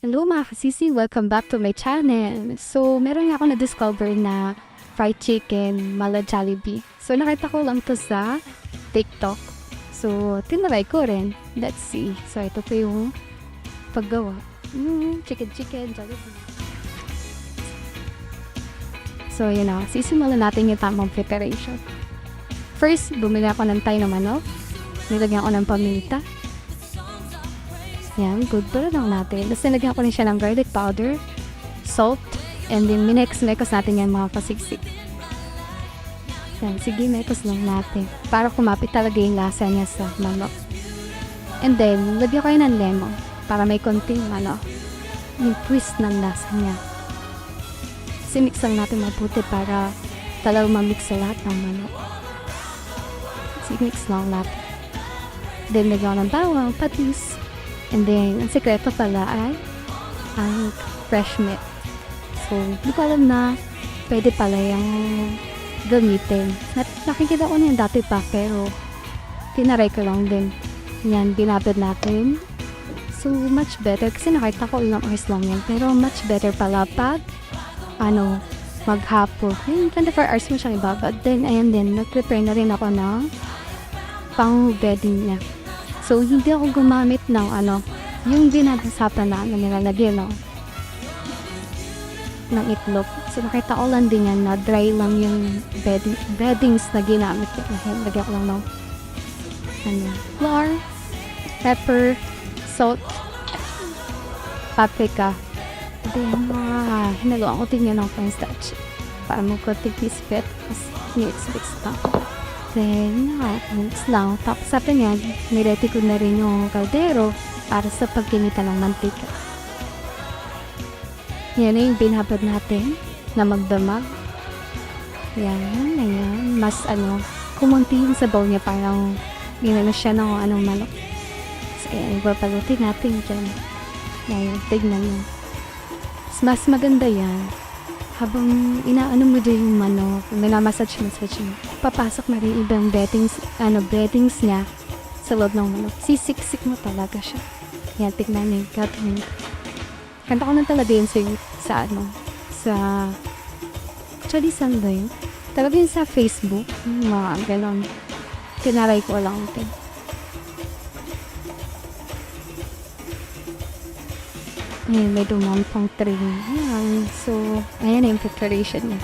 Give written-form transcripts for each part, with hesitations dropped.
Hello mga kasisi! Welcome back to my channel. So, meron nga ako na-discover na fried chicken mala Jollibee. So, nakita ko lang to sa TikTok. So, tinry ko rin. Let's see. So, ito po yung paggawa. Chicken Jollibee. So, yun na. Sisimulan natin yung tamang preparation. First, bumili ako ng tayo na manok. Nilagyan ko ng paminta. Yan, good pa lang natin. Tapos nilagyan ko rin siya ng garlic powder, salt, and then minix natin yan mga pasiksik. Yan, sige, minix lang natin. Para kumapit talaga yung lasa niya sa manok. And then, lagyan ko yun ng lemon para may konting yung twist ng lasa niya. Mix lang natin mabuti para talagang mamix sa lahat ng manok. Mix lang natin. Then, lagyan ko ng bawang, patis. And then, ang sekreto pala ay ang fresh meat. So, hindi ko alam na pwede pala yung gamitin. Nakikita ko niyan dati pa, pero tinaray ko lang din. Yan, binabad natin. So, much better. Kasi nakita ko ilang hours lang yan. Pero much better pala pag, maghapon. Yung 24 hours mo siyang ibabad. Then, ayan din, nag-prepare na rin ako ng pang-bedding niya. So, hindi ako gumamit ng yung binabasapan na nilalagyan ng itlog. So, nakita ko lang din yan na dry lang yung beddings na ginamit ko. Lagyan ko lang ng flour, pepper, salt, paprika. Then, hinaluan ko din yan ng cornstarch para magkating biscuit. Tapos, mix lang. Then, mix lang. Tapos sabi niya, nireti ko na rin yung kaldero para sa pagkinita ng mantika. Yan na yung binabad natin na magdamag. Yan, ayan. Mas kumunti yung sabaw niya, parang ginano siya ng manok. So, ayan, ipapalutin natin dyan. Ayan, tignan mo. Mas maganda yan. Habang inaano mo dyan yung manok, minamassage mo, papasok na rin ibang beddings niya sa loob ng manok. Sisiksik mo talaga siya. Yan, tignan niyo, gagawin ko. Kanta ko na talaga yun actually, saan ba yun? Talaga yun sa Facebook, mga ganon. Tinaray ko lang ito. Ayan, may dumam pang tray. Ayan. So, ayan na yung preparation niya.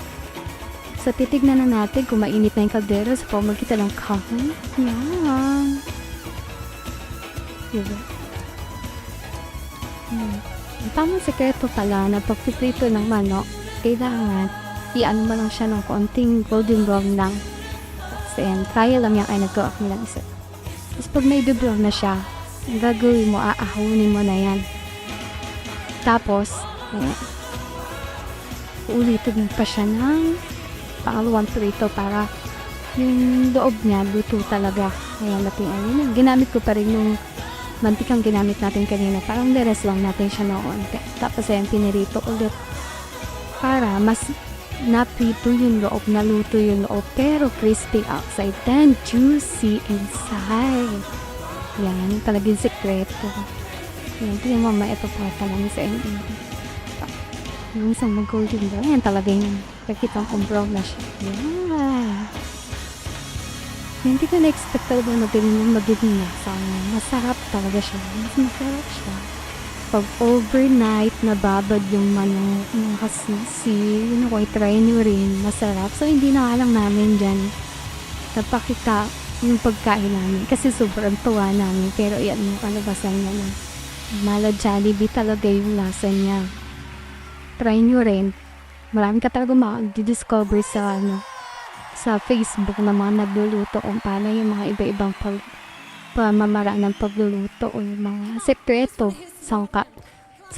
So, titignan na natin kung mainit na yung kaldero sa pamamagitan ng kahon. Ayan. Diba? Ang tamang sekreto pala na pagpiprito ng manok, kailangan i-ano mo lang siya ng konting golden brown lang. So, ayan. Trial lang yan ay nagawa ko lang isa. Tapos, pag may brown na siya, ang gagawin mo, aahunin mo na yan. Tapos, ulitin mo pa siya ng pangalawang prito para yung loob niya luto talaga. Ayan, natin ginamit ko pa rin yung mantikang ginamit natin kanina. Parang deres lang natin siya noon. Tapos, ayan, pinirito ulit para mas naprito yung loob, naluto yung loob, pero crispy outside, then juicy inside. Yan, talagang sekreto. Yan, tingnan mo, maipapata lang sa inyo. Yung isang mag-golden brown. Yan talaga yung kakitang kong brown na siya. Yan. Hindi ko na-expect talaga na din magiging lasa. Masarap talaga siya. Mas masarap siya. Pag overnight, nababad yung manok, yung kasisi, yun ako, i-try nyo rin. Masarap. So, hindi na lang namin dyan napakita yung pagkain namin. Kasi sobrang tuwa namin. Pero yan yung kalabasan niya na. Mala Jollibee talaga yung lasa niya. Try nyo rin. Marami ka talaga makakadiscover sa Facebook na mga nagluluto kung paano yung mga iba-ibang pamamaraan ng pagluluto o yung mga sekreto sa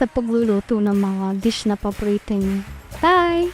pagluluto ng mga dish na paborito niyo. Bye!